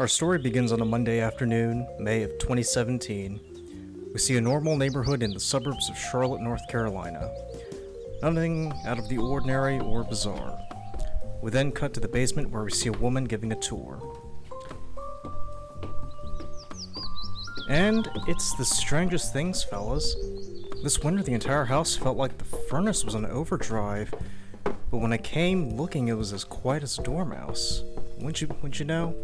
Our story begins on a Monday afternoon, May of 2017. We see a normal neighborhood in the suburbs of Charlotte, North Carolina. Nothing out of the ordinary or bizarre. We then cut to the basement where we see a woman giving a tour. And it's the strangest things, fellas. This winter the entire house felt like the furnace was on overdrive, but when I came looking it was as quiet as a dormouse. Wouldn't you know?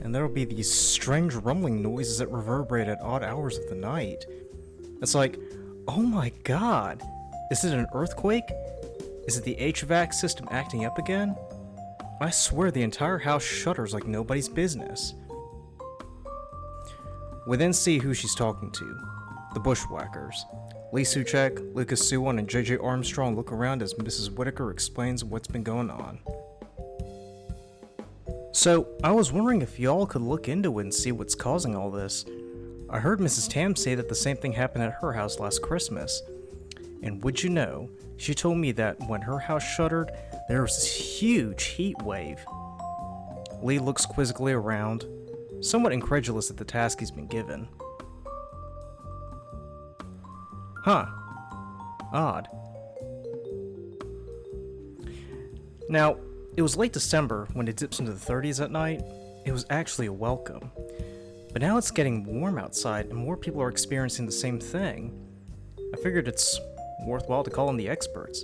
And there'll be these strange rumbling noises that reverberate at odd hours of the night. It's like, oh my god, is it an earthquake? Is it the HVAC system acting up again? I swear the entire house shudders like nobody's business. We then see who she's talking to. The Bushwackers. Lee Suchek, Lucas Suwon, and JJ Armstrong look around as Mrs. Whitaker explains what's been going on. So, I was wondering if y'all could look into it and see what's causing all this. I heard Mrs. Tam say that the same thing happened at her house last Christmas. And would you know, she told me that when her house shuddered, there was this huge heat wave. Lee looks quizzically around, somewhat incredulous at the task he's been given. Huh. Odd. Now, it was late December when it dips into the 30s at night. It was actually a welcome. But now it's getting warm outside and more people are experiencing the same thing. I figured it's worthwhile to call in the experts.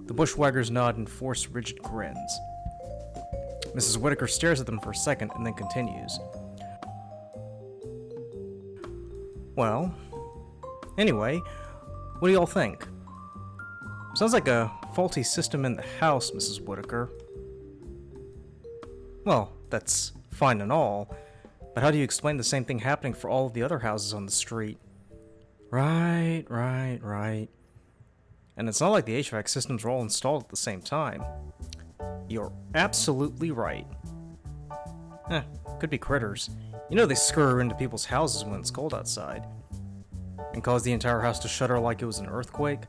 The Bushwhackers nod and force rigid grins. Mrs. Whitaker stares at them for a second and then continues. Well, anyway, what do y'all think? Sounds like a faulty system in the house, Mrs. Whitaker. Well, that's fine and all, but how do you explain the same thing happening for all of the other houses on the street? Right. And it's not like the HVAC systems were all installed at the same time. You're absolutely right. Could be critters. You know they scurry into people's houses when it's cold outside. And cause the entire house to shudder like it was an earthquake.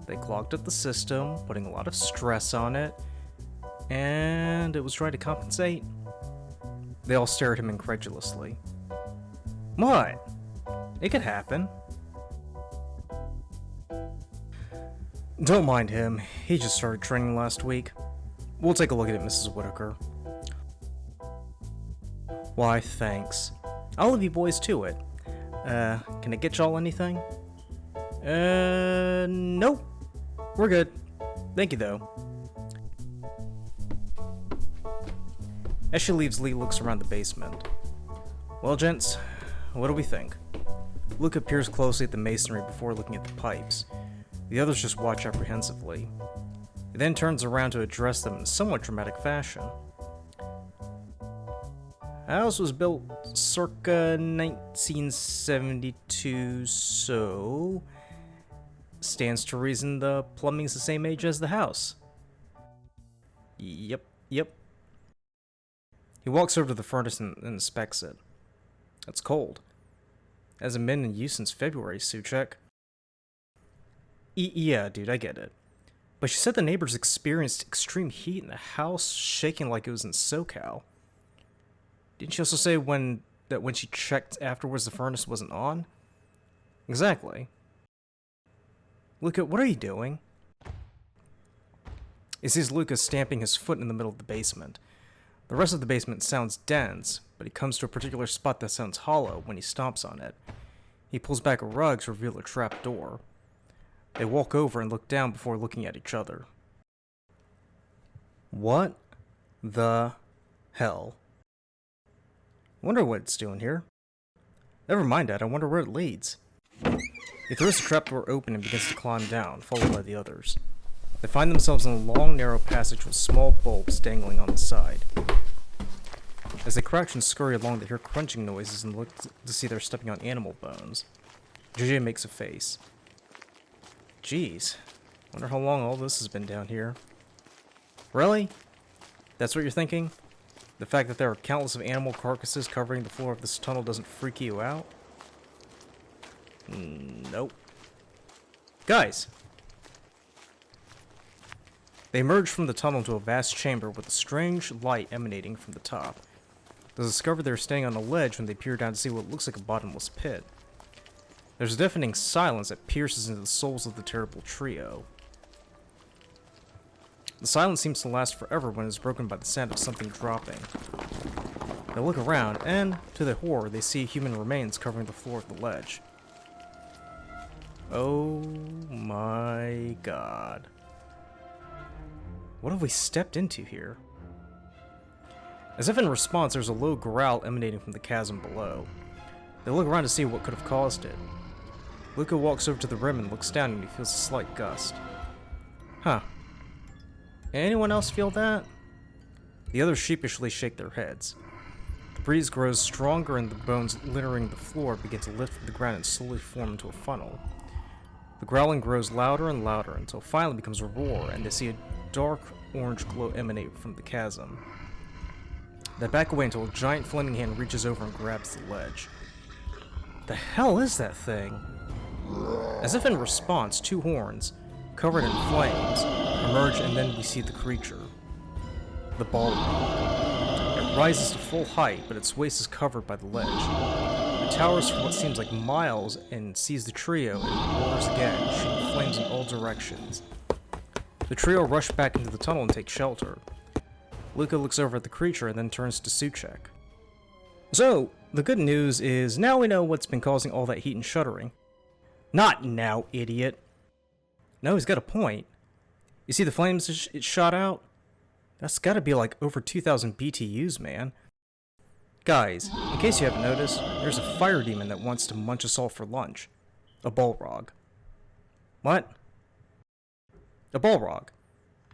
They clogged up the system, putting a lot of stress on it, and it was trying to compensate. They all stare at him incredulously. What? It could happen. Don't mind him, he just started training last week. We'll take a look at it, Mrs. Whitaker. Why, thanks. I'll leave you boys to it. Can I get y'all anything? Nope. We're good. Thank you, though. As she leaves, Lee looks around the basement. Well, gents, what do we think? Luke peers closely at the masonry before looking at the pipes. The others just watch apprehensively. He then turns around to address them in a somewhat dramatic fashion. The house was built circa 1972, so stands to reason the plumbing's the same age as the house. Yep. He walks over to the furnace and inspects it. It's cold. Hasn't been in use since February, Suchek. Yeah, dude, I get it. But she said the neighbors experienced extreme heat and the house shaking like it was in SoCal. Didn't she also say when she checked afterwards the furnace wasn't on? Exactly. Luca, what are you doing? He sees Lucas stamping his foot in the middle of the basement. The rest of the basement sounds dense, but he comes to a particular spot that sounds hollow when he stomps on it. He pulls back a rug to reveal a trap door. They walk over and look down before looking at each other. What the hell? Wonder what it's doing here. Never mind that, I wonder where it leads. He throws the trapdoor open and begins to climb down, followed by the others. They find themselves in a long, narrow passage with small bulbs dangling on the side. As they crouch and scurry along, they hear crunching noises and look to see they're stepping on animal bones. JJ makes a face. Jeez, wonder how long all this has been down here. Really? That's what you're thinking? The fact that there are countless of animal carcasses covering the floor of this tunnel doesn't freak you out? Nope. Guys! They emerge from the tunnel into a vast chamber with a strange light emanating from the top. They discover they're standing on a ledge when they peer down to see what looks like a bottomless pit. There's a deafening silence that pierces into the souls of the terrible trio. The silence seems to last forever when it is broken by the sound of something dropping. They look around, and, to their horror, they see human remains covering the floor of the ledge. Oh my god. What have we stepped into here? As if in response, there's a low growl emanating from the chasm below. They look around to see what could have caused it. Luca walks over to the rim and looks down, and he feels a slight gust. Huh. Anyone else feel that? The others sheepishly shake their heads. The breeze grows stronger and the bones littering the floor begin to lift from the ground and slowly form into a funnel. The growling grows louder and louder until it finally becomes a roar, and they see a dark orange glow emanate from the chasm. They back away until a giant flaming hand reaches over and grabs the ledge. The hell is that thing? As if in response, two horns, covered in flames, emerge, and then we see the creature. The balrog. It rises to full height, but its waist is covered by the ledge. It towers for what seems like miles and sees the trio and roars again, shooting flames in all directions. The trio rush back into the tunnel and take shelter. Luca looks over at the creature and then turns to Suchek. So, the good news is now we know what's been causing all that heat and shuddering. Not now, idiot. No, he's got a point. You see the flames it shot out? That's gotta be like over 2,000 BTUs, man. Guys, in case you haven't noticed, there's a fire demon that wants to munch us all for lunch. A balrog. What? A balrog.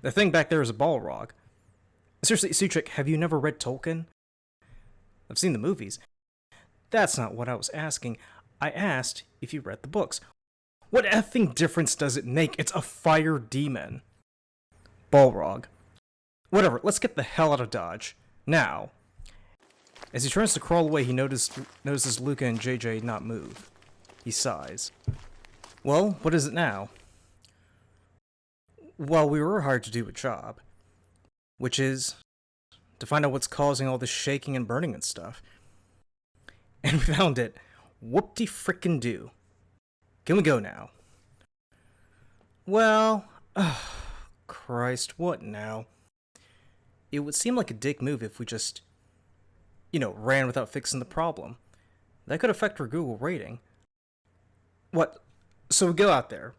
The thing back there is a balrog. Seriously, Suchek, have you never read Tolkien? I've seen the movies. That's not what I was asking. I asked if you read the books. What effing difference does it make? It's a fire demon. Balrog. Whatever, let's get the hell out of Dodge. Now. As he turns to crawl away, he notices Luca and JJ not move. He sighs. Well, what is it now? Well, we were hired to do a job. Which is to find out what's causing all this shaking and burning and stuff. And we found it. Whoop-de-frickin-do. Can we go now? Well, Christ, what now? It would seem like a dick move if we just, ran without fixing the problem. That could affect our Google rating. What? So we go out there,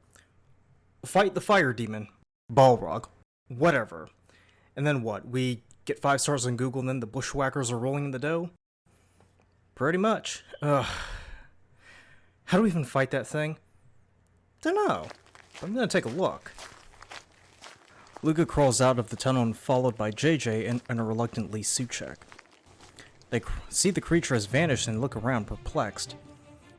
fight the fire demon, balrog, whatever. And then what? We get 5 stars on Google and then the Bushwackers are rolling in the dough? Pretty much. Ugh. How do we even fight that thing? Dunno. I'm gonna take a look. Luca crawls out of the tunnel and followed by JJ and a reluctantly Suchek. They see the creature has vanished and look around perplexed.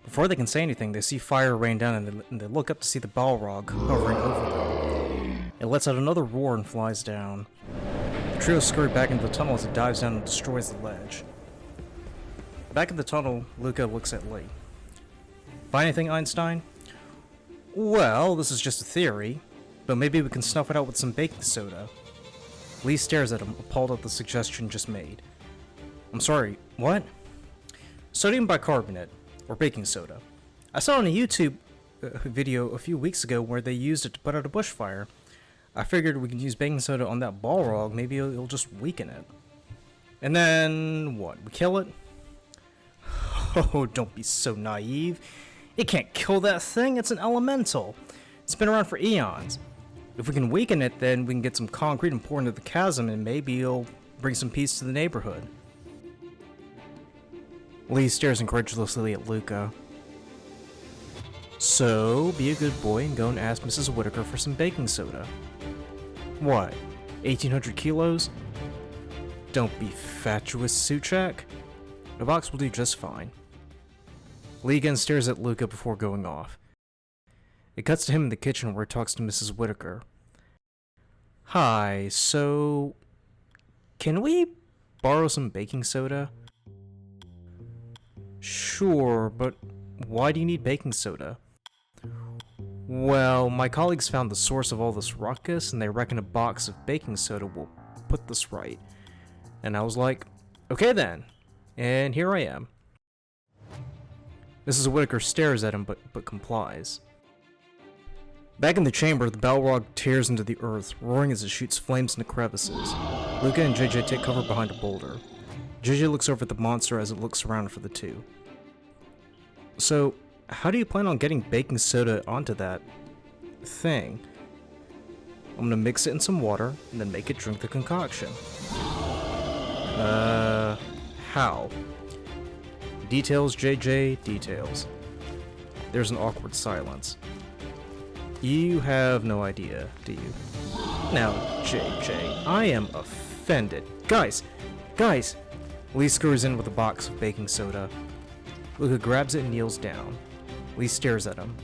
Before they can say anything, they see fire rain down and they look up to see the balrog hovering over them. It lets out another roar and flies down. The trio scurry back into the tunnel as it dives down and destroys the ledge. Back in the tunnel, Luca looks at Lee. Find anything, Einstein? Well, this is just a theory, but maybe we can snuff it out with some baking soda. Lee stares at him, appalled at the suggestion just made. I'm sorry, what? Sodium bicarbonate, or baking soda. I saw on a YouTube video a few weeks ago where they used it to put out a bushfire. I figured we could use baking soda on that balrog, maybe it'll just weaken it. And then, what, we kill it? Oh, don't be so naive. It can't kill that thing, it's an elemental. It's been around for eons. If we can weaken it, then we can get some concrete and pour into the chasm and maybe it'll bring some peace to the neighborhood. Lee stares incredulously at Luca. So, be a good boy and go and ask Mrs. Whitaker for some baking soda. What, 1,800 kilos? Don't be fatuous, Suchek. A box will do just fine. Lee again stares at Luca before going off. It cuts to him in the kitchen where he talks to Mrs. Whitaker. Hi, so... can we borrow some baking soda? Sure, but why do you need baking soda? Well, my colleagues found the source of all this ruckus, and they reckon a box of baking soda will put this right. And I was like, okay then. And here I am. Mrs. Whitaker stares at him, but complies. Back in the chamber, the balrog tears into the earth, roaring as it shoots flames into crevices. Luca and JJ take cover behind a boulder. JJ looks over at the monster as it looks around for the two. So, how do you plan on getting baking soda onto that thing? I'm gonna mix it in some water, and then make it drink the concoction. How? Details, JJ, details. There's an awkward silence. You have no idea, do you? Now, JJ, I am offended. Guys! Lee screws in with a box of baking soda. Luca grabs it and kneels down. Lee stares at him.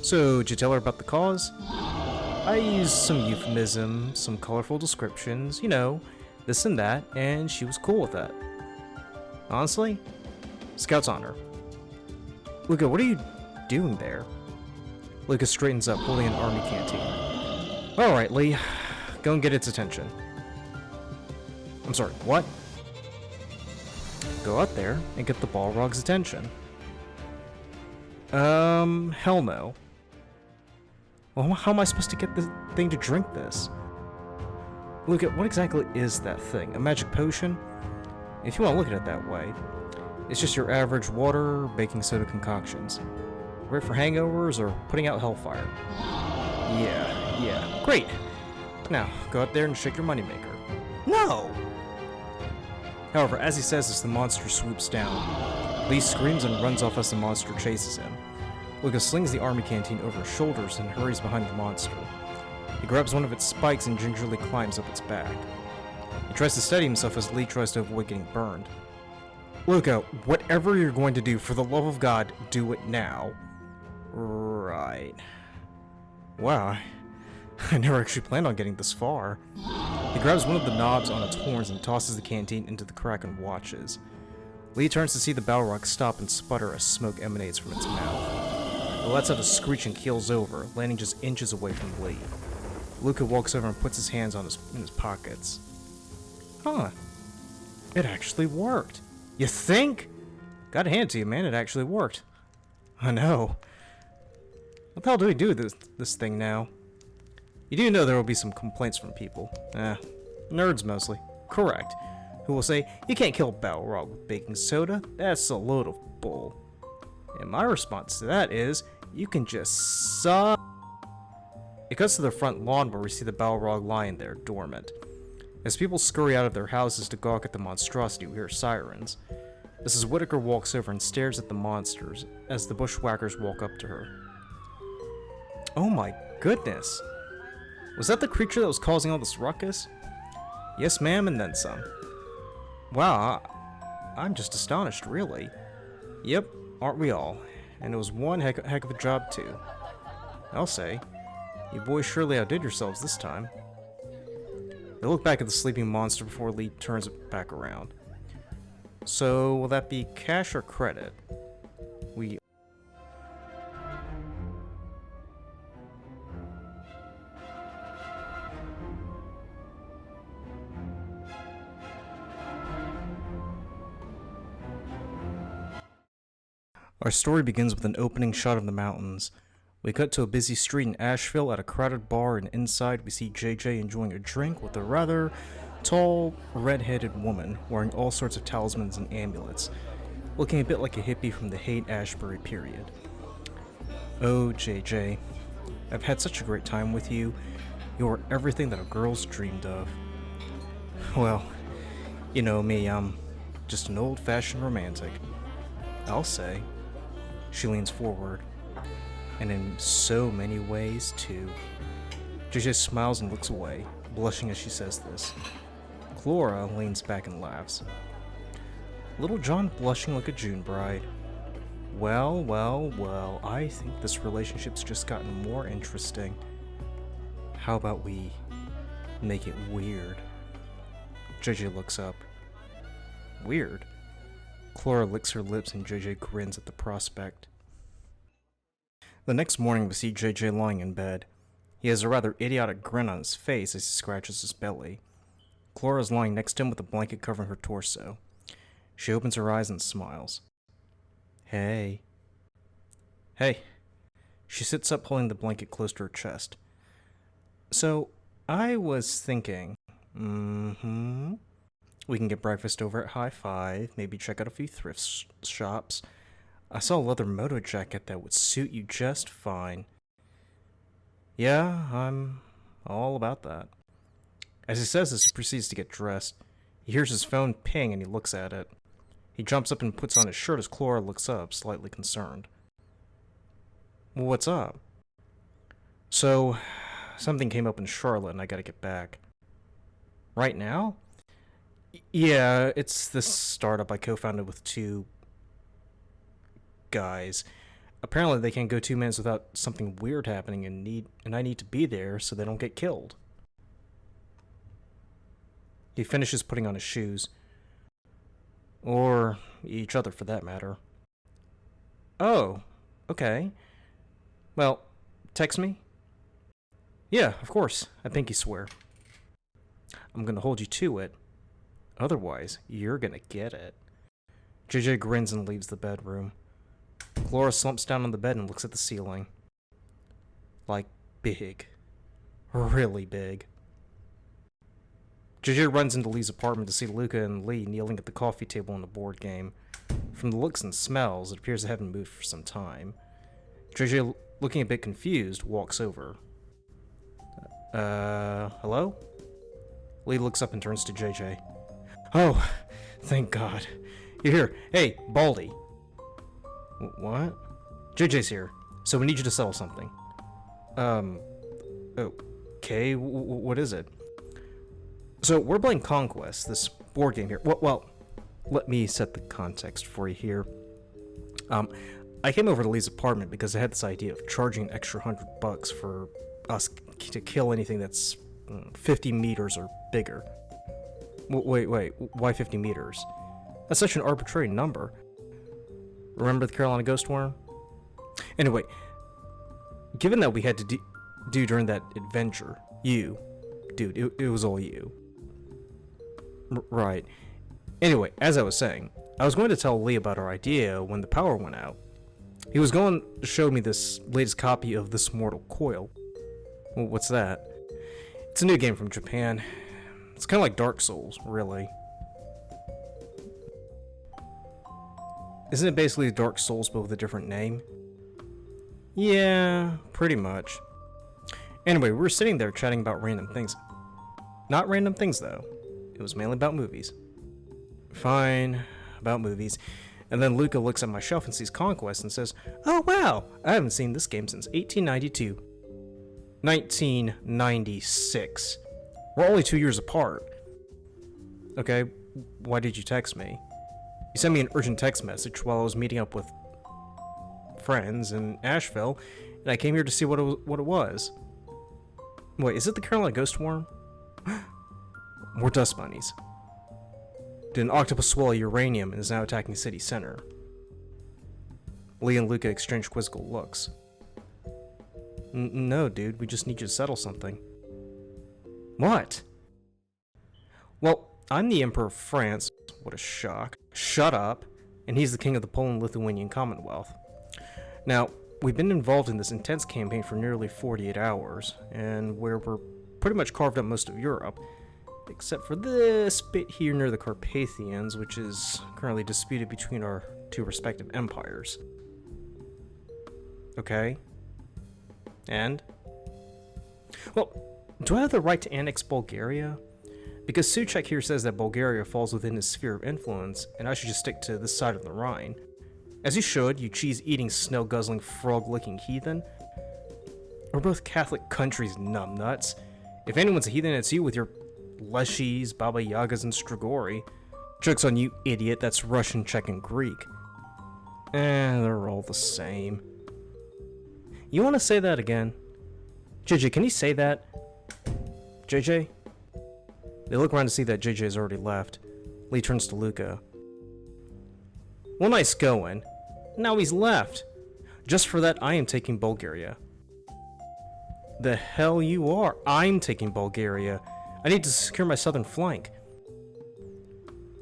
So, did you tell her about the cause? I used some euphemism, some colorful descriptions, you know, this and that, and she was cool with that. Honestly, Scout's on her. Luca, what are you doing there? Luca straightens up, holding an army canteen. Alright, Lee. Go and get its attention. I'm sorry, what? Go out there and get the balrog's attention. Hell no. Well, how am I supposed to get the thing to drink this? Luca, what exactly is that thing? A magic potion? If you want to look at it that way, it's just your average water, baking soda concoctions. Great for hangovers or putting out hellfire. Yeah. Great! Now, go out there and shake your moneymaker. No! However, as he says this, the monster swoops down. Lee screams and runs off as the monster chases him. Luca slings the army canteen over his shoulders and hurries behind the monster. He grabs one of its spikes and gingerly climbs up its back. He tries to steady himself as Lee tries to avoid getting burned. Luca, whatever you're going to do, for the love of God, do it now. Right. Wow, I never actually planned on getting this far. He grabs one of the knobs on its horns and tosses the canteen into the crack and watches. Lee turns to see the balrog stop and sputter as smoke emanates from its mouth. It lets out a screech and keels over, landing just inches away from Lee. Luca walks over and puts his hands in his pockets. Huh. It actually worked. You think? Gotta hand it to you, man, it actually worked. I know. What the hell do we do with this thing now? You do know there will be some complaints from people. Nerds mostly. Correct. Who will say, you can't kill a balrog with baking soda, that's a load of bull. And my response to that is, you can just suck. It cuts to the front lawn where we see the balrog lying there, dormant. As people scurry out of their houses to gawk at the monstrosity, we hear sirens. Mrs. Whitaker walks over and stares at the monsters as the bushwhackers walk up to her. Oh my goodness! Was that the creature that was causing all this ruckus? Yes, ma'am, and then some. Wow, I'm just astonished, really. Yep, aren't we all? And it was one heck of a job, too. I'll say. You boys surely outdid yourselves this time. They look back at the sleeping monster before Lee turns it back around. So, will that be cash or credit? Our story begins with an opening shot of the mountains. We cut to a busy street in Asheville at a crowded bar, and inside we see JJ enjoying a drink with a rather tall, red-headed woman wearing all sorts of talismans and amulets, looking a bit like a hippie from the Haight-Ashbury period. Oh, JJ, I've had such a great time with you. You're everything that a girl's dreamed of. Well, you know me, I'm just an old-fashioned romantic. I'll say. She leans forward. And in so many ways, too. JJ smiles and looks away, blushing as she says this. Clara leans back and laughs. Little John blushing like a June bride. Well, I think this relationship's just gotten more interesting. How about we make it weird? JJ looks up. Weird? Clara licks her lips and JJ grins at the prospect. The next morning we see JJ lying in bed. He has a rather idiotic grin on his face as he scratches his belly. Clara is lying next to him with a blanket covering her torso. She opens her eyes and smiles. Hey. Hey. She sits up holding the blanket close to her chest. So, I was thinking, we can get breakfast over at High Five, maybe check out a few thrift shops. I saw a leather moto jacket that would suit you just fine. Yeah, I'm all about that. As he says this, he proceeds to get dressed. He hears his phone ping and he looks at it. He jumps up and puts on his shirt as Clara looks up, slightly concerned. What's up? So, something came up in Charlotte and I gotta get back. Right now? Yeah, it's this startup I co-founded with two guys. Apparently they can't go 2 minutes without something weird happening and I need to be there so they don't get killed. He finishes putting on his shoes. Or each other for that matter. Oh, okay. Well, text me? Yeah, of course. I pinky swear. I'm gonna hold you to it. Otherwise, you're gonna get it. JJ grins and leaves the bedroom. Clara slumps down on the bed and looks at the ceiling. Like, big. Really big. JJ runs into Lee's apartment to see Luca and Lee kneeling at the coffee table in a board game. From the looks and smells, it appears they haven't moved for some time. JJ, looking a bit confused, walks over. Hello? Lee looks up and turns to JJ. Oh, thank God. You're here. Hey, Baldy. What? JJ's here, so we need you to settle something. Okay, what is it? So, we're playing Conquest, this board game here. Well, let me set the context for you here. I came over to Lee's apartment because I had this idea of charging an extra $100 for us to kill anything that's 50 meters or bigger. Wait, why 50 meters? That's such an arbitrary number. Remember the Carolina Ghost Worm? Anyway, given that we had to do during that adventure, it was all you. Right. Anyway, as I was saying, I was going to tell Lee about our idea when the power went out. He was going to show me this latest copy of This Mortal Coil. What's that? It's a new game from Japan. It's kind of like Dark Souls, really. Isn't it basically Dark Souls but with a different name? Yeah, pretty much. Anyway, we were sitting there chatting about random things. Not random things, though. It was mainly about movies. Fine, about movies. And then Luca looks at my shelf and sees Conquest and says, "Oh wow, I haven't seen this game since 1892. 1996. We're only 2 years apart." Okay, why did you text me? You sent me an urgent text message while I was meeting up with friends in Asheville, and I came here to see what it was. Wait, is it the Carolina Ghost Worm? More dust bunnies. Did an octopus swallow uranium and is now attacking city center? Lee and Luca exchange quizzical looks. No, dude, we just need you to settle something. What? Well, I'm the Emperor of France. What a shock. Shut up. And he's the king of the Poland-Lithuanian Commonwealth. Now, we've been involved in this intense campaign for nearly 48 hours, and where we're pretty much carved up most of Europe, except for this bit here near the Carpathians, which is currently disputed between our two respective empires. Okay. And? Well, do I have the right to annex Bulgaria? Because Suchek here says that Bulgaria falls within his sphere of influence, and I should just stick to this side of the Rhine. As you should, you cheese-eating, snow-guzzling, frog-licking heathen. We're both Catholic countries, numbnuts. If anyone's a heathen, it's you with your Leshies, Baba Yagas, and Strigoi. Joke's on you, idiot, that's Russian, Czech, and Greek. They're all the same. You want to say that again? JJ, can you say that? JJ? They look around to see that JJ has already left. Lee turns to Luca. Well, nice going. Now he's left. Just for that, I am taking Bulgaria. The hell you are? I'm taking Bulgaria. I need to secure my southern flank.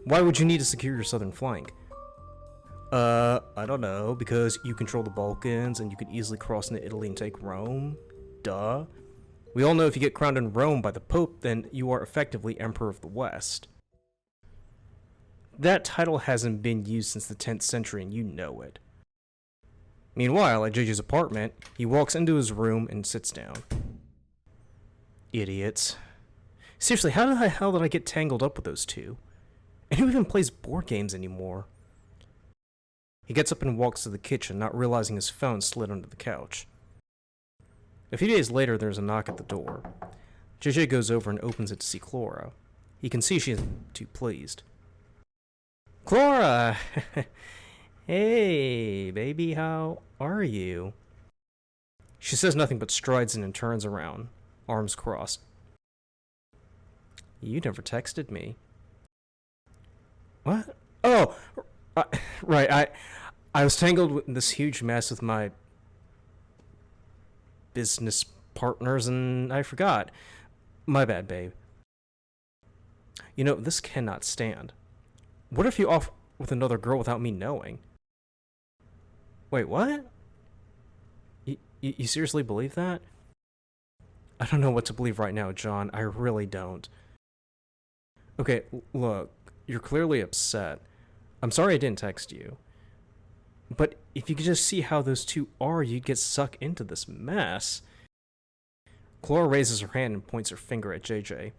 Why would you need to secure your southern flank? I don't know, because you control the Balkans and you can easily cross into Italy and take Rome. Duh. We all know if you get crowned in Rome by the Pope, then you are effectively Emperor of the West. That title hasn't been used since the 10th century and you know it. Meanwhile, at JJ's apartment, he walks into his room and sits down. Idiots. Seriously, how the hell did I get tangled up with those two? And who even plays board games anymore? He gets up and walks to the kitchen, not realizing his phone slid under the couch. A few days later, there's a knock at the door. JJ goes over and opens it to see Clara. He can see she isn't too pleased. Clara! Hey, baby, how are you? She says nothing but strides in and turns around, arms crossed. You never texted me. What? Oh, right, I was tangled in this huge mess with my business partners and I forgot. My bad, babe. You know, this cannot stand. What if you off with another girl without me knowing? Wait, what? You seriously believe that? I don't know what to believe right now, John. I really don't. Okay, look, you're clearly upset. I'm sorry I didn't text you. But if you could just see how those two are, you'd get sucked into this mess. Clara raises her hand and points her finger at JJ.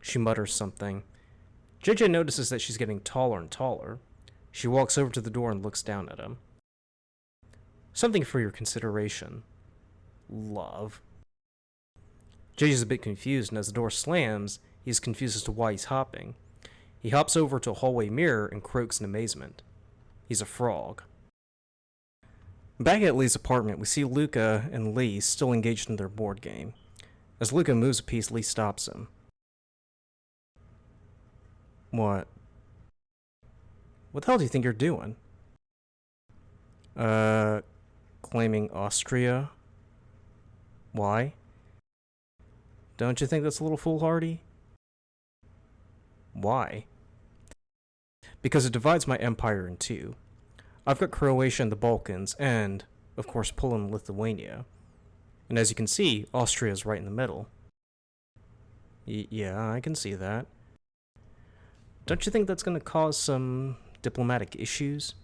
She mutters something. JJ notices that she's getting taller and taller. She walks over to the door and looks down at him. Something for your consideration. Love. JJ's a bit confused, and as the door slams, he's confused as to why he's hopping. He hops over to a hallway mirror and croaks in amazement. He's a frog. Back at Lee's apartment, we see Luca and Lee still engaged in their board game. As Luca moves a piece, Lee stops him. What? What the hell do you think you're doing? Claiming Austria? Why? Don't you think that's a little foolhardy? Why? Because it divides my empire in two. I've got Croatia and the Balkans, and, of course, Poland and Lithuania. And as you can see, Austria is right in the middle. Yeah, I can see that. Don't you think that's going to cause some diplomatic issues?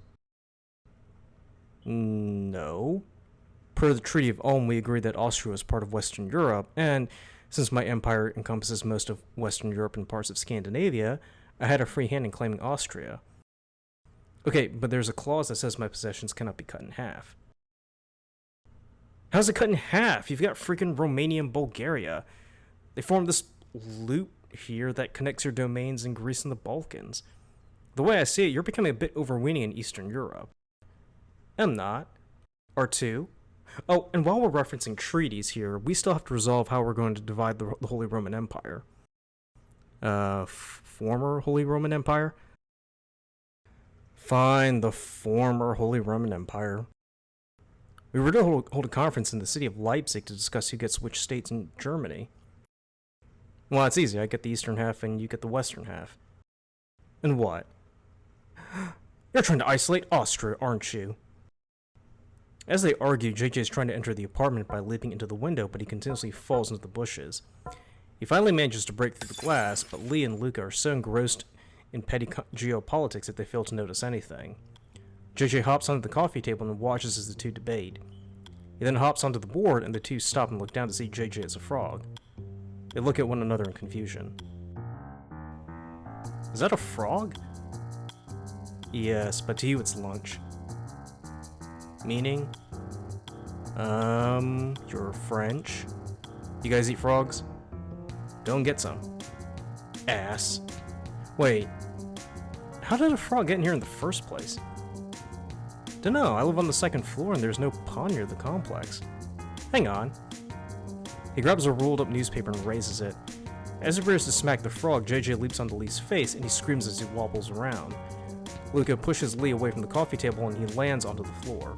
No. Per the Treaty of Ulm, we agreed that Austria was part of Western Europe, and since my empire encompasses most of Western Europe and parts of Scandinavia, I had a free hand in claiming Austria. Okay, but there's a clause that says my possessions cannot be cut in half. How's it cut in half? You've got freaking Romania and Bulgaria. They form this loop here that connects your domains in Greece and the Balkans. The way I see it, you're becoming a bit overweening in Eastern Europe. I'm not. R2. Oh, and while we're referencing treaties here, we still have to resolve how we're going to divide the Holy Roman Empire. Former Holy Roman Empire? Fine, the former Holy Roman Empire. We were to hold a conference in the city of Leipzig to discuss who gets which states in Germany. Well, it's easy. I get the eastern half and you get the western half. And what? You're trying to isolate Austria, aren't you? As they argue, JJ is trying to enter the apartment by leaping into the window, but he continuously falls into the bushes. He finally manages to break through the glass, but Lee and Luca are so engrossed in petty geopolitics that they fail to notice anything. JJ hops onto the coffee table and watches as the two debate. He then hops onto the board, and the two stop and look down to see JJ as a frog. They look at one another in confusion. Is that a frog? Yes, but to you it's lunch. Meaning? You're French? You guys eat frogs? Don't get some. Ass. Wait. How did a frog get in here in the first place? Dunno, I live on the second floor and there's no pond near the complex. Hang on. He grabs a rolled up newspaper and raises it. As he prepares to smack the frog, JJ leaps onto Lee's face and he screams as he wobbles around. Luca pushes Lee away from the coffee table and he lands onto the floor.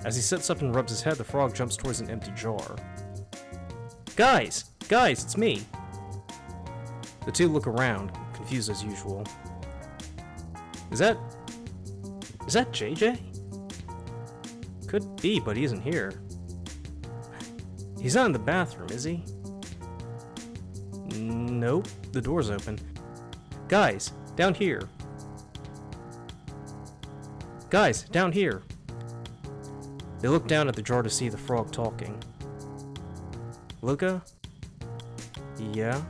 As he sits up and rubs his head, the frog jumps towards an empty jar. Guys! Guys, it's me! The two look around, confused as usual. Is that JJ? Could be, but he isn't here. He's not in the bathroom, is he? Nope, the door's open. Guys, down here. Guys, down here. They look down at the jar to see the frog talking. Luca? Yeah?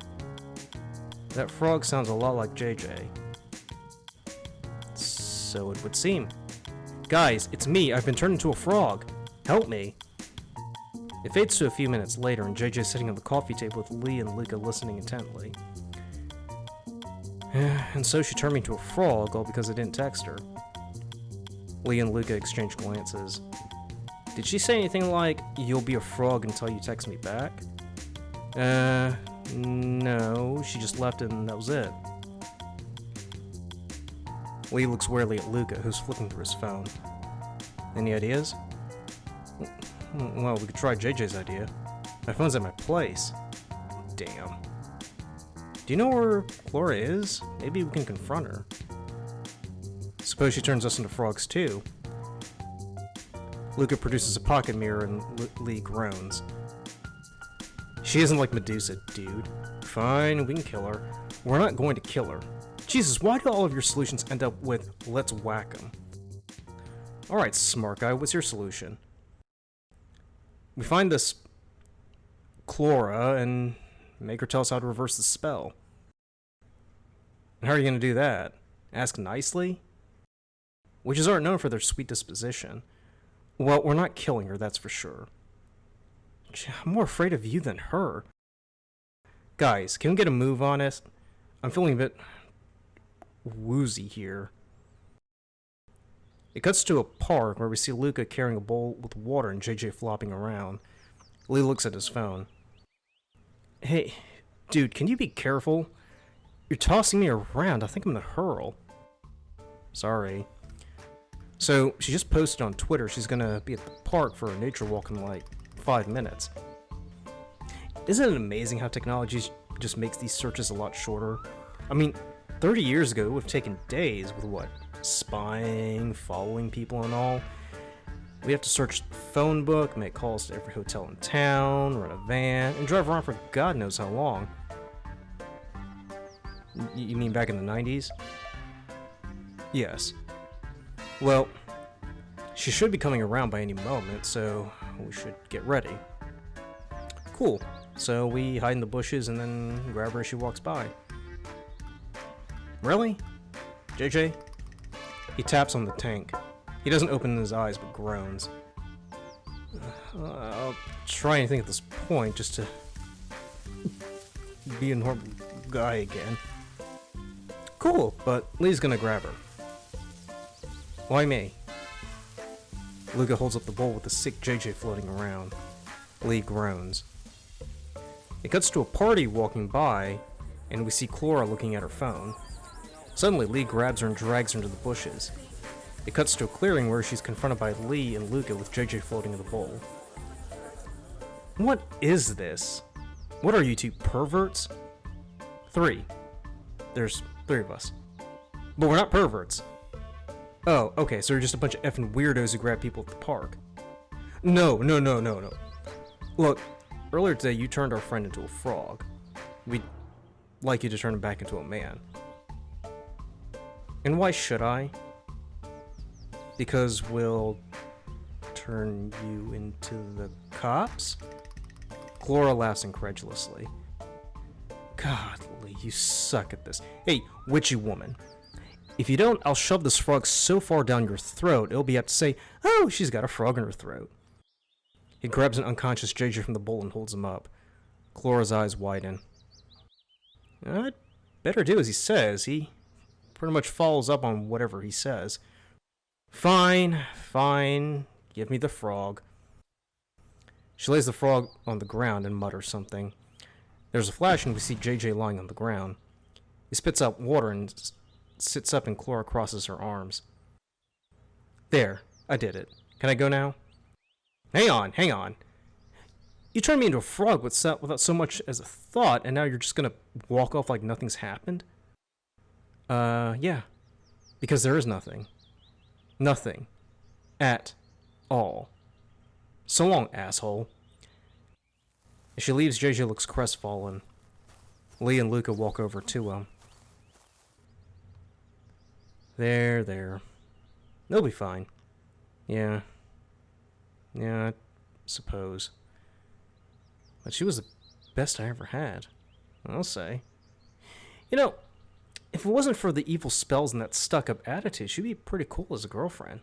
That frog sounds a lot like JJ. So it would seem. Guys, it's me. I've been turned into a frog. Help me. It fades to a few minutes later, and JJ's sitting at the coffee table with Lee and Luca listening intently. And so she turned me into a frog, all because I didn't text her. Lee and Luca exchange glances. Did she say anything like, "You'll be a frog until you text me back"? No, she just left and that was it. Lee looks warily at Luca, who's flipping through his phone. Any ideas? Well, we could try JJ's idea. My phone's at my place. Damn. Do you know where Clara is? Maybe we can confront her. Suppose she turns us into frogs too. Luca produces a pocket mirror and Lee groans. She isn't like Medusa, dude. Fine, we can kill her. We're not going to kill her. Jesus, why do all of your solutions end up with "let's whack 'em"? Alright, smart guy, what's your solution? We find this Clara and make her tell us how to reverse the spell. And how are you going to do that? Ask nicely? Witches aren't known for their sweet disposition. Well, we're not killing her, that's for sure. I'm more afraid of you than her. Guys, can we get a move on it? I'm feeling a bit woozy here. It cuts to a park where we see Luca carrying a bowl with water and JJ flopping around. Lee looks at his phone. Hey, dude, can you be careful? You're tossing me around. I think I'm gonna hurl. Sorry. So, she just posted on Twitter she's gonna be at the park for a nature walk in like 5 minutes. Isn't it amazing how technology just makes these searches a lot shorter? I mean, 30 years ago it would have taken days with what? Spying, following people and all. We have to search the phone book, make calls to every hotel in town, rent a van, and drive around for God knows how long. You mean back in the 90s? Yes. Well, she should be coming around by any moment, so we should get ready. Cool. So we hide in the bushes and then grab her as she walks by. Really? JJ? He taps on the tank. He doesn't open his eyes but groans. I'll try anything at this point just to be a normal guy again. Cool, but Lee's gonna grab her. Why me? Luca holds up the bowl with the sick JJ floating around. Lee groans. It cuts to a party walking by, and we see Clara looking at her phone. Suddenly, Lee grabs her and drags her into the bushes. It cuts to a clearing where she's confronted by Lee and Luca with JJ floating in the bowl. What is this? What are you two, perverts? 3. There's 3 of us. But we're not perverts. Oh, okay, so you're just a bunch of effing weirdos who grab people at the park. No. Look, earlier today you turned our friend into a frog. We'd like you to turn him back into a man. And why should I? Because we'll turn you into the cops? Clara laughs incredulously. God, Lee, you suck at this. Hey, witchy woman. If you don't, I'll shove this frog so far down your throat, it'll be apt to say, "Oh, she's got a frog in her throat." He grabs an unconscious JJ from the bowl and holds him up. Clara's eyes widen. I'd better do as he says. He pretty much follows up on whatever he says. Fine. Give me the frog. She lays the frog on the ground and mutters something. There's a flash and we see JJ lying on the ground. He spits out water and sits up and Clara crosses her arms. There, I did it. Can I go now? Hang on, hang on. You turned me into a frog without so much as a thought, and now you're just gonna walk off like nothing's happened? Yeah. Because there is nothing. Nothing. At all. So long, asshole. As she leaves, JJ looks crestfallen. Lee and Luca walk over to him. There. They'll be fine. Yeah, I suppose. But she was the best I ever had, I'll say. You know, if it wasn't for the evil spells and that stuck-up attitude, she'd be pretty cool as a girlfriend.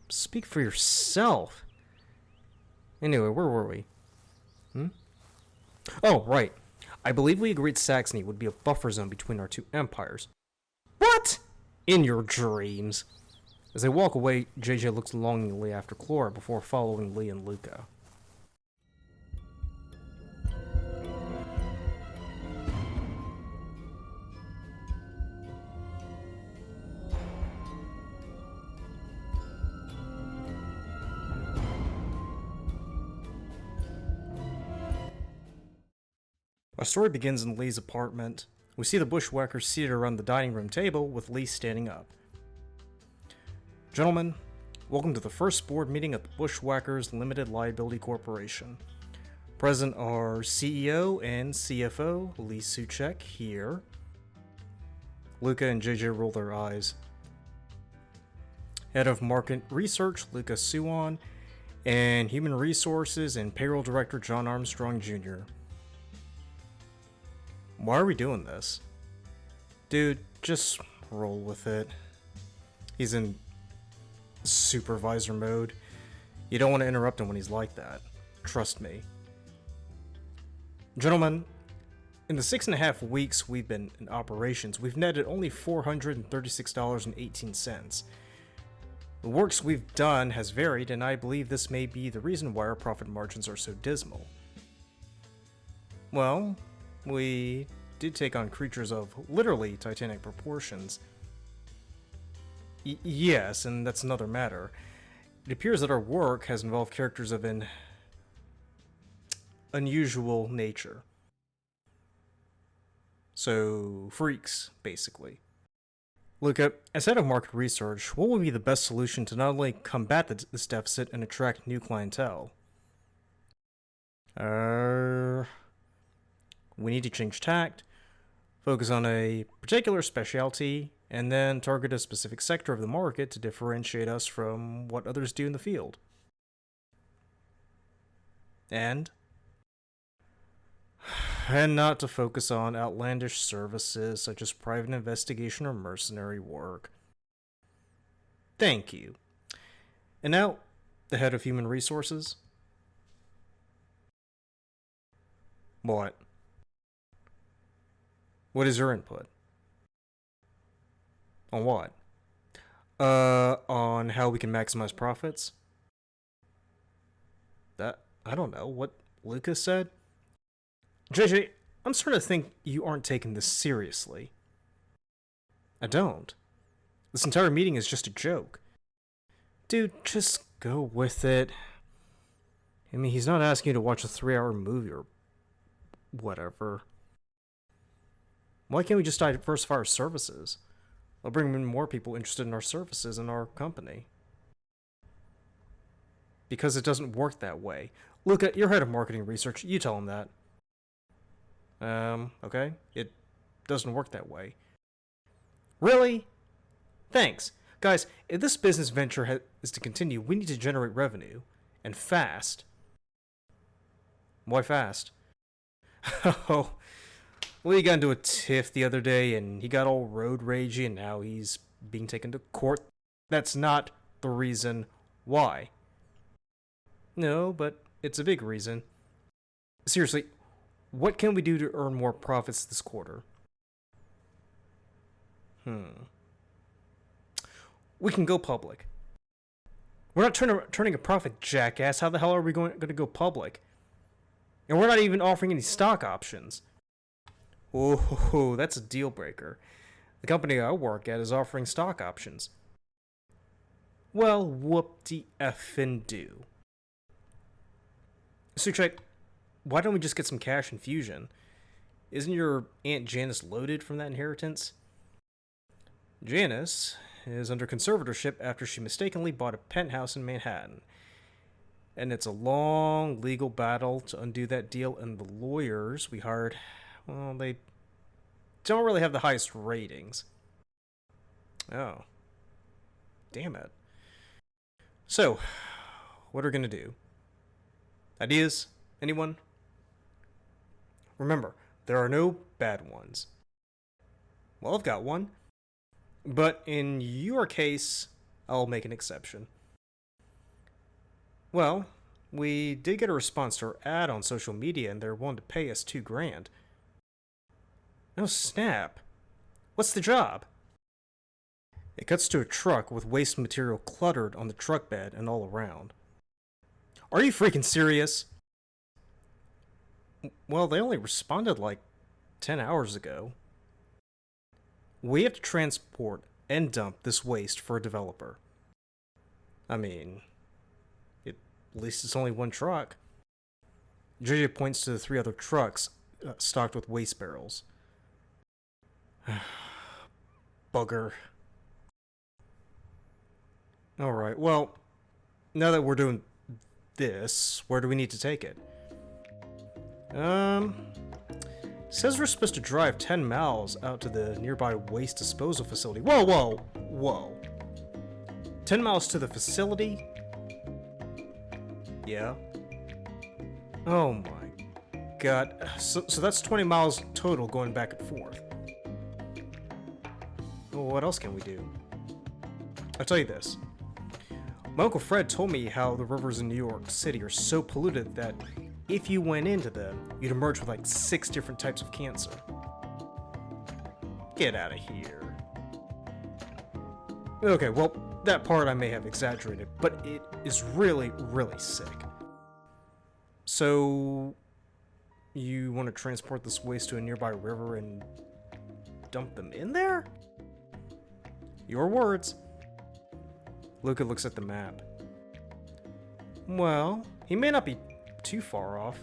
Speak for yourself. Anyway, where were we? Oh, right. I believe we agreed Saxony would be a buffer zone between our two empires. What? In your dreams. As they walk away, JJ looks longingly after Clora before following Lee and Luca. Our story begins in Lee's apartment. We see the Bushwackers seated around the dining room table, with Lee standing up. Gentlemen, welcome to the first board meeting of the Bushwackers Limited Liability Corporation. Present are CEO and CFO Lee Suchek here. Luca and JJ roll their eyes. Head of Market Research Luca Suwan, and Human Resources and Payroll Director John Armstrong Jr. Why are we doing this? Dude, just roll with it. He's in supervisor mode. You don't want to interrupt him when he's like that. Trust me. Gentlemen, in the 6.5 weeks we've been in operations, we've netted only $436.18. The works we've done has varied, and I believe this may be the reason why our profit margins are so dismal. Well, we did take on creatures of literally titanic proportions. Yes, and that's another matter. It appears that our work has involved characters of an unusual nature. So, freaks, basically. Luca, as head of market research, what would be the best solution to not only combat this deficit and attract new clientele? We need to change tact, focus on a particular specialty, and then target a specific sector of the market to differentiate us from what others do in the field. And not to focus on outlandish services such as private investigation or mercenary work. Thank you. And now, the head of human resources. What? What is your input? On what? On how we can maximize profits? That, I don't know, what Lucas said? JJ, I'm starting to think you aren't taking this seriously. I don't. This entire meeting is just a joke. Dude, just go with it. I mean, he's not asking you to watch a 3-hour movie or whatever. Why can't we just diversify our services? I'll bring in more people interested in our services and our company. Because it doesn't work that way. Luca, you're head of marketing research. You tell him that. Okay. It doesn't work that way. Really? Thanks. Guys, if this business venture is to continue, we need to generate revenue. And fast. Why fast? Oh, Lee got into a tiff the other day and he got all road ragey and now he's being taken to court. That's not the reason why. No, but it's a big reason. Seriously, what can we do to earn more profits this quarter? We can go public. We're not turning a profit, jackass. How the hell are we going to go public? And we're not even offering any stock options. Oh, that's a deal breaker. The company I work at is offering stock options. Well, whoop-de-effin' do. Suchek, why don't we just get some cash infusion? Isn't your Aunt Janice loaded from that inheritance? Janice is under conservatorship after she mistakenly bought a penthouse in Manhattan. And it's a long legal battle to undo that deal, and the lawyers we hired, well, they don't really have the highest ratings. Oh. Damn it. So, what are we gonna do? Ideas? Anyone? Remember, there are no bad ones. Well, I've got one. But in your case, I'll make an exception. Well, we did get a response to our ad on social media, and they're willing to pay us $2,000. Oh, snap. What's the job? It cuts to a truck with waste material cluttered on the truck bed and all around. Are you freaking serious? Well, they only responded like 10 hours ago. We have to transport and dump this waste for a developer. I mean, at least it's only one truck. JJ points to the 3 other trucks stocked with waste barrels. Bugger. Alright, well, now that we're doing this, where do we need to take it? Says we're supposed to drive 10 miles out to the nearby waste disposal facility. Whoa, whoa, whoa. 10 miles to the facility? Yeah. Oh my god. So that's 20 miles total going back and forth. Well, what else can we do? I'll tell you this. My Uncle Fred told me how the rivers in New York City are so polluted that if you went into them, you'd emerge with like 6 different types of cancer. Get out of here. Okay, well, that part I may have exaggerated, but it is really, really sick. So, you want to transport this waste to a nearby river and dump them in there? Your words. Luca looks at the map. Well, he may not be too far off.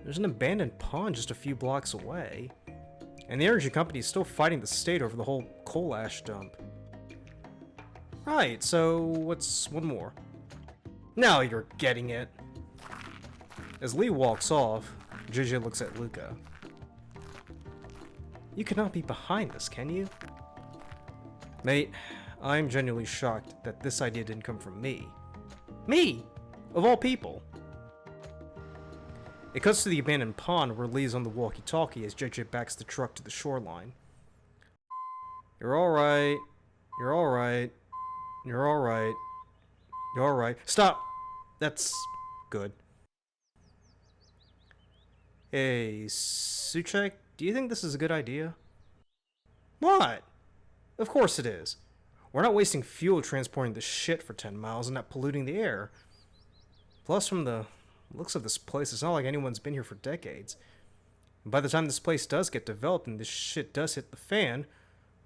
There's an abandoned pond just a few blocks away. And the energy company is still fighting the state over the whole coal ash dump. Right, so what's one more? Now you're getting it. As Lee walks off, JJ looks at Luca. You cannot be behind this, can you? Mate, I'm genuinely shocked that this idea didn't come from me. Me! Of all people! It cuts to the abandoned pond where Lee's on the walkie-talkie as JJ backs the truck to the shoreline. You're alright. You're alright. You're alright. You're alright. Stop! That's good. Hey, Suchek, do you think this is a good idea? What? Of course it is. We're not wasting fuel transporting this shit for 10 miles and not polluting the air. Plus, from the looks of this place, it's not like anyone's been here for decades. And by the time this place does get developed and this shit does hit the fan,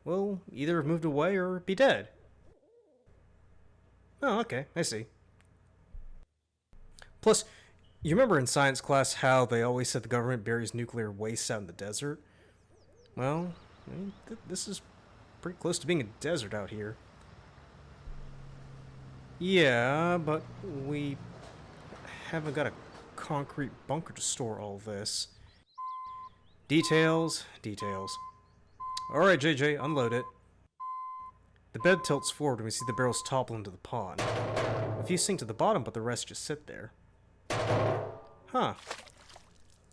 we'll either have moved away or be dead. Oh, okay, I see. Plus, you remember in science class how they always said the government buries nuclear waste out in the desert? Well, this is pretty close to being a desert out here. Yeah, but we haven't got a concrete bunker to store all this. Details, details. Alright, JJ, unload it. The bed tilts forward and we see the barrels topple into the pond. A few sink to the bottom, but the rest just sit there. Huh.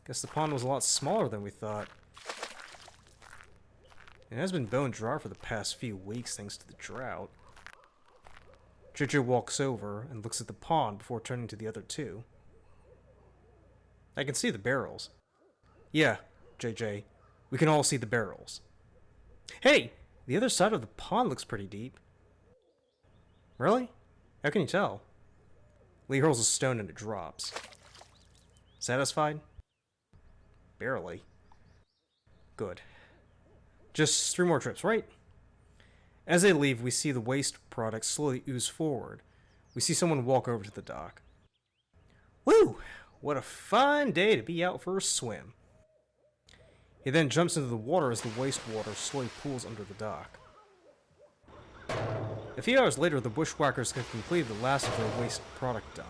Guess the pond was a lot smaller than we thought. It has been bone dry for the past few weeks thanks to the drought. JJ walks over and looks at the pond before turning to the other two. I can see the barrels. Yeah, JJ, we can all see the barrels. Hey, the other side of the pond looks pretty deep. Really? How can you tell? Lee hurls a stone and it drops. Satisfied? Barely. Good. Just 3 more trips, right? As they leave, we see the waste products slowly ooze forward. We see someone walk over to the dock. Woo! what a fine day to be out for a swim. He then jumps into the water as the wastewater slowly pools under the dock. A few hours later, the Bushwackers have completed the last of their waste product dump.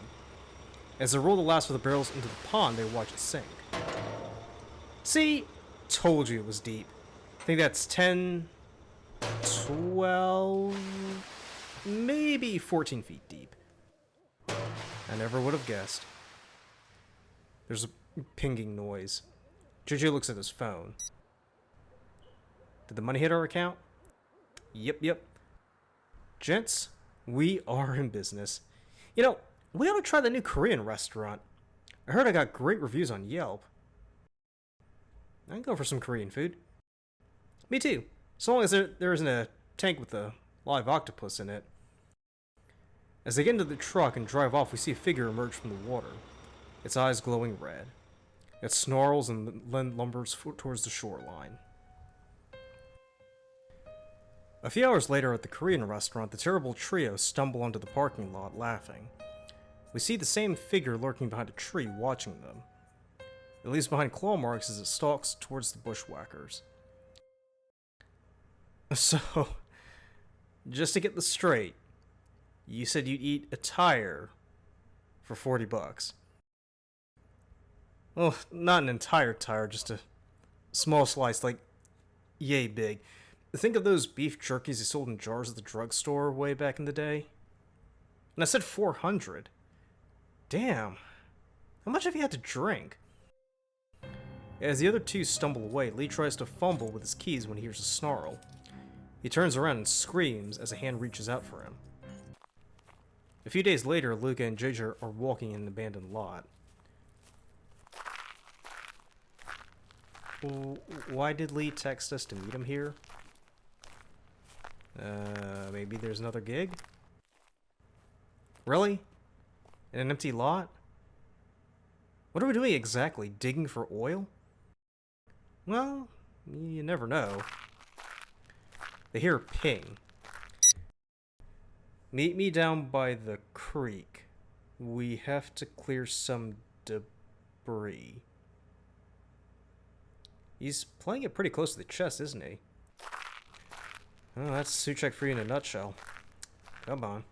As they roll the last of the barrels into the pond, they watch it sink. See? Told you it was deep. I think that's 10, 12, maybe 14 feet deep. I never would have guessed. There's a pinging noise. JJ looks at his phone. Did the money hit our account? Yep. Gents, we are in business. You know, we ought to try the new Korean restaurant. I heard I got great reviews on Yelp. I can go for some Korean food. Me too. So long as there isn't a tank with a live octopus in it. As they get into the truck and drive off, we see a figure emerge from the water. Its eyes glowing red. It snarls and then lumbers towards the shoreline. A few hours later at the Korean restaurant, the terrible trio stumble onto the parking lot, laughing. We see the same figure lurking behind a tree, watching them. It leaves behind claw marks as it stalks towards the Bushwackers. So, just to get this straight, you said you'd eat a tire for 40 bucks. Well, not an entire tire, just a small slice, like yay big. Think of those beef jerkies they sold in jars at the drugstore way back in the day. And I said 400. Damn. How much have you had to drink? As the other two stumble away, Lee tries to fumble with his keys when he hears a snarl. He turns around and screams as a hand reaches out for him. A few days later, Luca and JJ are walking in an abandoned lot. Why did Lee text us to meet him here? Maybe there's another gig? Really? In an empty lot? What are we doing exactly? Digging for oil? Well, you never know. They hear a ping. Meet me down by the creek. We have to clear some debris. He's playing it pretty close to the chest, isn't he? Oh, that's Suchek for you in a nutshell. Come on.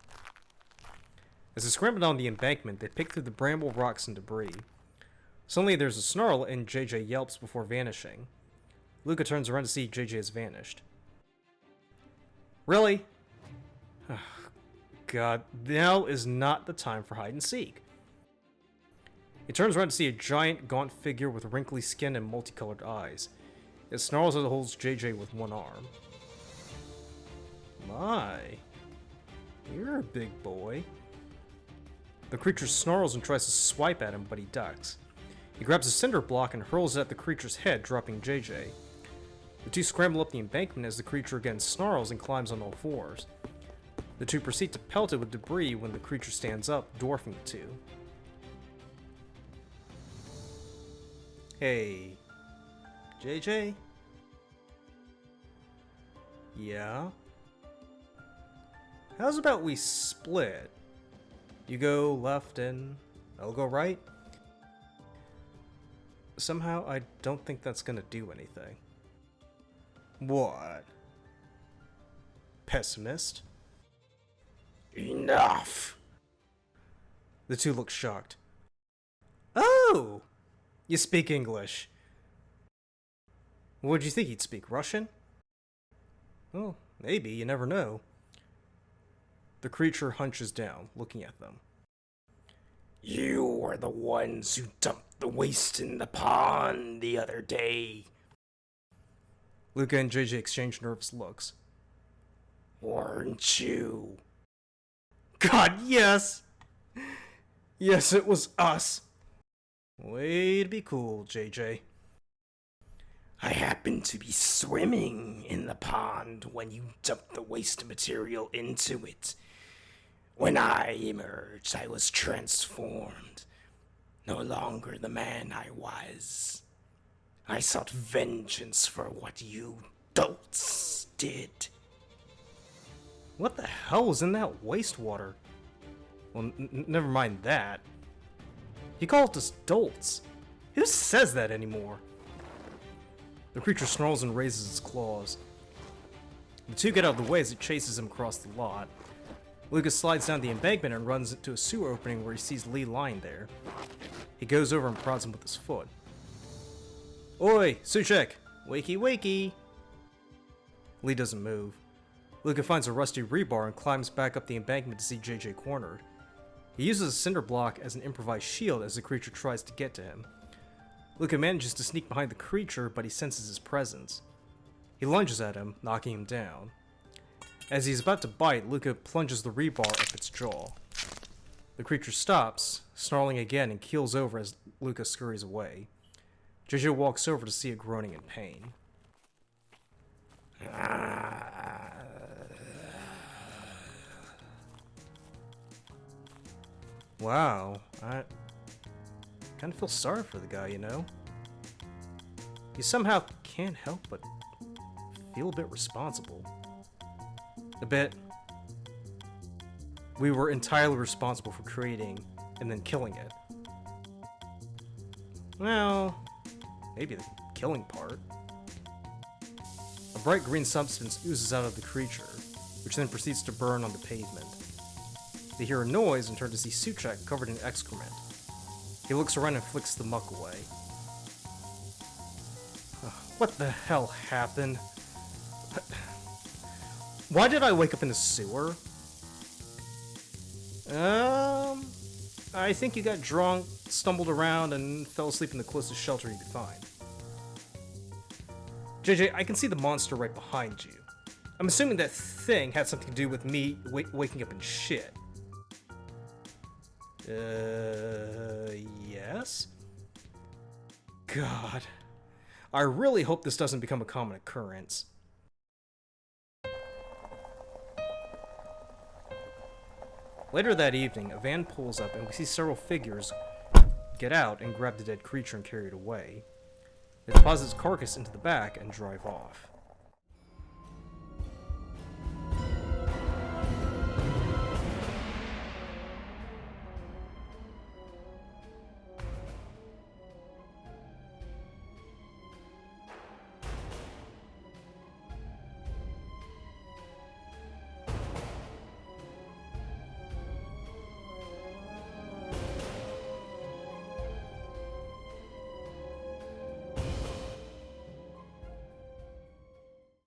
As they scramble down the embankment, they pick through the bramble, rocks, and debris. Suddenly there's a snarl and JJ yelps before vanishing. Luca turns around to see JJ has vanished. Really? Oh, God, now is not the time for hide and seek. He turns around to see a giant, gaunt figure with wrinkly skin and multicolored eyes. It snarls as it holds JJ with one arm. My, you're a big boy. The creature snarls and tries to swipe at him, but he ducks. He grabs a cinder block and hurls it at the creature's head, dropping JJ. The two scramble up the embankment as the creature again snarls and climbs on all fours. The two proceed to pelt it with debris when the creature stands up, dwarfing the two. Hey, JJ? Yeah? How's about we split? You go left and I'll go right? Somehow I don't think that's gonna do anything. What? Pessimist? Enough! The two look shocked. Oh! You speak English. What'd you think he'd speak? Russian? Well, maybe, you never know. The creature hunches down, looking at them. You are the ones who dumped the waste in the pond the other day. Luca and JJ exchange nervous looks. Weren't you? God, yes! Yes, it was us. Way to be cool, JJ. I happened to be swimming in the pond when you dumped the waste material into it. When I emerged, I was transformed. No longer the man I was. I sought vengeance for what you dolts did. What the hell was in that wastewater? Well, never mind that. He called us dolts. Who says that anymore? The creature snarls and raises its claws. The two get out of the way as it chases him across the lot. Lucas slides down the embankment and runs into a sewer opening where he sees Lee lying there. He goes over and prods him with his foot. Oi, Suchek! Wakey wakey! Lee doesn't move. Luca finds a rusty rebar and climbs back up the embankment to see JJ cornered. He uses a cinder block as an improvised shield as the creature tries to get to him. Luca manages to sneak behind the creature, but he senses his presence. He lunges at him, knocking him down. As he's about to bite, Luca plunges the rebar up its jaw. The creature stops, snarling again, and keels over as Luca scurries away. JJ walks over to see it groaning in pain. Wow, I kind of feel sorry for the guy, you know? You somehow can't help but feel a bit responsible. A bit. We were entirely responsible for creating and then killing it. Well, maybe the killing part. A bright green substance oozes out of the creature, which then proceeds to burn on the pavement. They hear a noise and turn to see Suchek covered in excrement. He looks around and flicks the muck away. What the hell happened? Why did I wake up in the sewer? I think you got drunk, stumbled around, and fell asleep in the closest shelter you could find. JJ, I can see the monster right behind you. I'm assuming that thing had something to do with me waking up in shit. Yes? God. I really hope this doesn't become a common occurrence. Later that evening, a van pulls up and we see several figures get out and grab the dead creature and carry it away. They deposit its carcass into the back and drive off.